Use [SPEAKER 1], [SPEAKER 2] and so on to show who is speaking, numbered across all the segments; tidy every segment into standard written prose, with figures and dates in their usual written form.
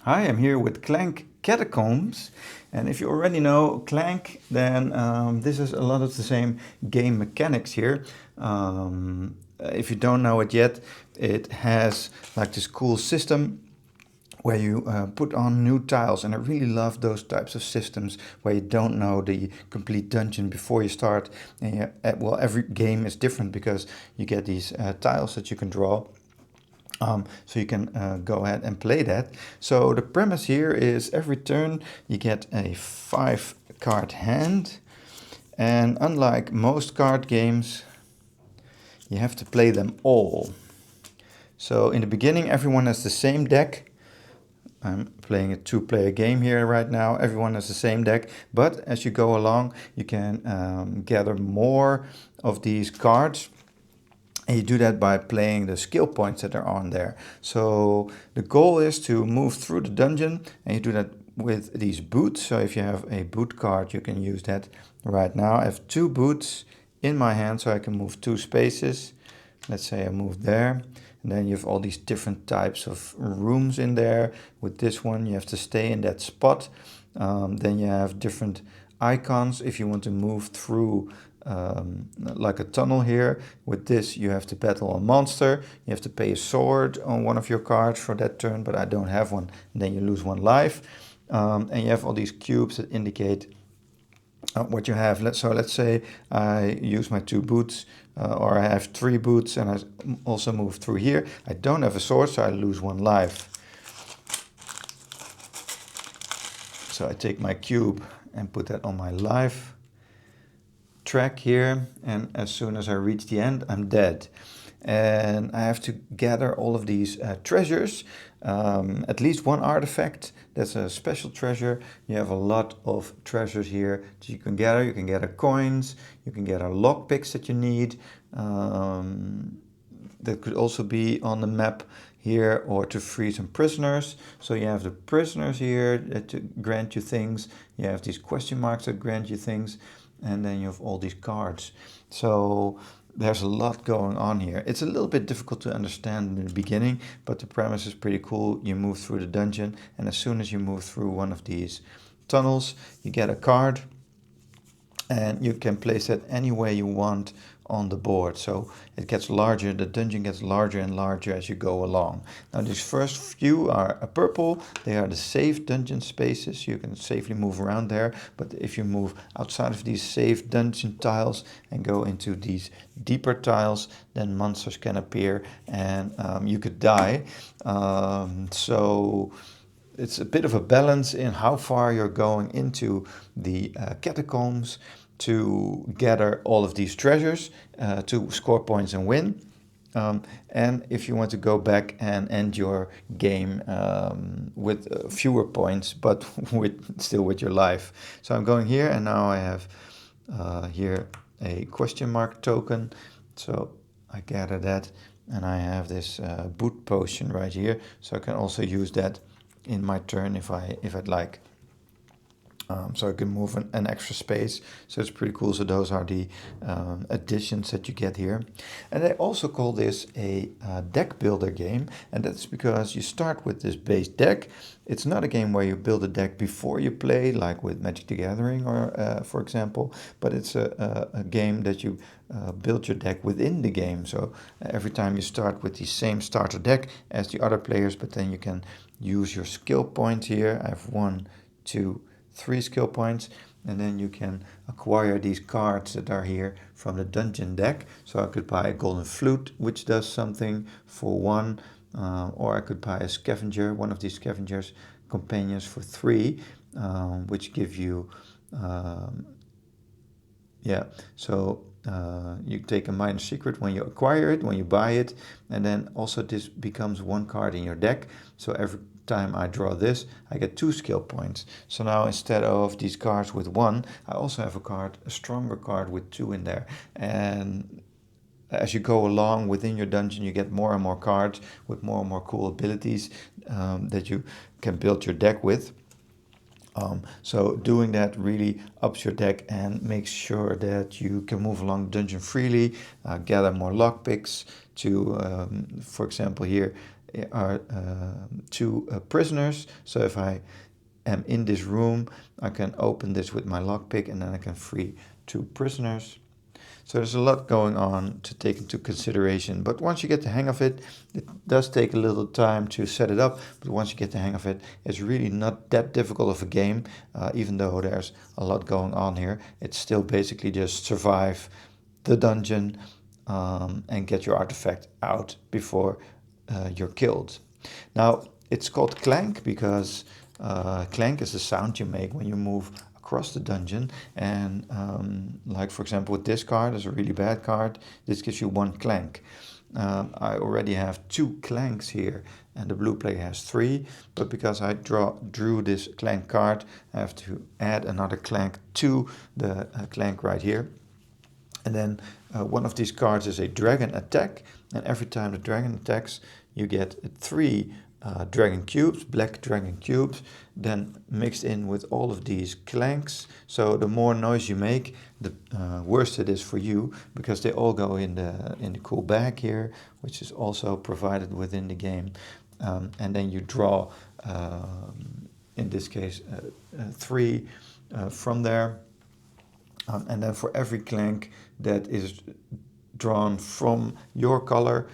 [SPEAKER 1] Hi, I'm here with Clank Catacombs, and if you already know Clank, then this is a lot of the same game mechanics here. If you don't know it yet, it has like this cool system where you put on new tiles, and I really love those types of systems where you don't know the complete dungeon before you start. And well, every game is different because you get these tiles that you can draw. So you can go ahead and play that. So the premise here is every turn you get a 5 card hand, and unlike most card games, you have to play them all. So in the beginning, everyone has the same deck. I'm playing a 2-player game here right now. Everyone has the same deck, but as you go along, you can gather more of these cards. And you do that by playing the skill points that are on there. So the goal is to move through the dungeon, and you do that with these boots. So if you have a boot card, you can use that right now. I have 2 boots in my hand, so I can move 2 spaces. Let's say I move there. And then you have all these different types of rooms in there. With this one, you have to stay in that spot. Then you have different icons if you want to move through like a tunnel here. With this, you have to battle a monster. You have to pay a sword on one of your cards for that turn, but I don't have one. And then you lose 1 life. And you have all these cubes that indicate what you have. Let's say I use my 2 boots, or I have 3 boots, and I also move through here. I don't have a sword, so I lose 1 life. So I take my cube and put that on my life track here, and as soon as I reach the end, I'm dead. And I have to gather all of these treasures, at least 1 artifact. That's a special treasure. You have a lot of treasures here that you can gather. You can gather coins, you can gather lockpicks that you need. That could also be on the map here, or to free some prisoners. So you have the prisoners here to grant you things. You have these question marks that grant you things. And then you have all these cards. So there's a lot going on here. It's a little bit difficult to understand in the beginning, but the premise is pretty cool. You move through the dungeon, and as soon as you move through one of these tunnels, you get a card, and you can place it any way you want on the board. So it gets larger, the dungeon gets larger and larger as you go along. Now these first few are purple. They are the safe dungeon spaces. You can safely move around there, but if you move outside of these safe dungeon tiles and go into these deeper tiles, then monsters can appear, and you could die. So it's a bit of a balance in how far you're going into the catacombs to gather all of these treasures, to score points and win. And if you want to go back and end your game with fewer points, but still with your life. So I'm going here, and now I have here a question mark token. So I gather that, and I have this boot potion right here. So I can also use that in my turn if I'd like. So I can move an extra space. So it's pretty cool. So those are the additions that you get here. And they also call this a deck builder game. And that's because you start with this base deck. It's not a game where you build a deck before you play, like with Magic the Gathering, or for example. But it's a game that you build your deck within the game. So every time you start with the same starter deck as the other players, but then you can use your skill points here. I have 1, 2, 3 skill points, and then you can acquire these cards that are here from the dungeon deck. So I could buy a golden flute, which does something for 1, or I could buy a scavenger, one of these scavengers companions for 3, which give you so you take a minor secret when you acquire it, when you buy it, and then also this becomes 1 card in your deck. So every time I draw this, I get 2 skill points. So now instead of these cards with 1, I also have a stronger card with 2 in there. And as you go along within your dungeon, you get more and more cards with more and more cool abilities that you can build your deck with. So doing that really ups your deck and makes sure that you can move along the dungeon freely, gather more lockpicks to, for example here, are two prisoners. So if I am in this room, I can open this with my lockpick and then I can free two prisoners. So there's a lot going on to take into consideration, but once you get the hang of it, it does take a little time to set it up, but once you get the hang of it, it's really not that difficult of a game. Even though there's a lot going on here, it's still basically just survive the dungeon and get your artifact out before you're killed. Now, it's called Clank because clank is the sound you make when you move across the dungeon, and like for example with this card, is a really bad card, this gives you one clank. I already have two clanks here and the blue player has three, but because I drew this clank card, I have to add another clank to the clank right here. And then one of these cards is a dragon attack, and every time the dragon attacks you get three dragon cubes, black dragon cubes, then mixed in with all of these clanks. So the more noise you make, the worse it is for you, because they all go in the cool bag here, which is also provided within the game. And then you draw, in this case, three from there. And then for every clank that is drawn from your color,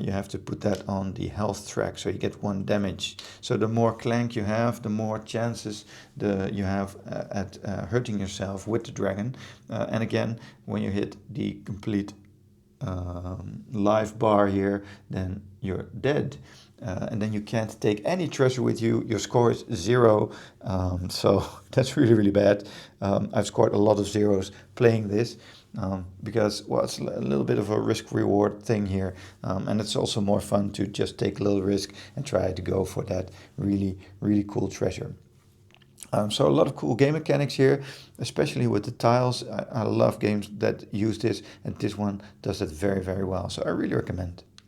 [SPEAKER 1] you have to put that on the health track, so you get one damage. So the more clank you have, the more chances you have at hurting yourself with the dragon. And again, when you hit the complete life bar here, then you're dead. And then you can't take any treasure with you. Your score is 0, so that's really, really bad. I've scored a lot of zeros playing this because, well, it's a little bit of a risk-reward thing here, and it's also more fun to just take a little risk and try to go for that really, really cool treasure. So a lot of cool game mechanics here, especially with the tiles. I love games that use this, and this one does it very, very well, so I really recommend.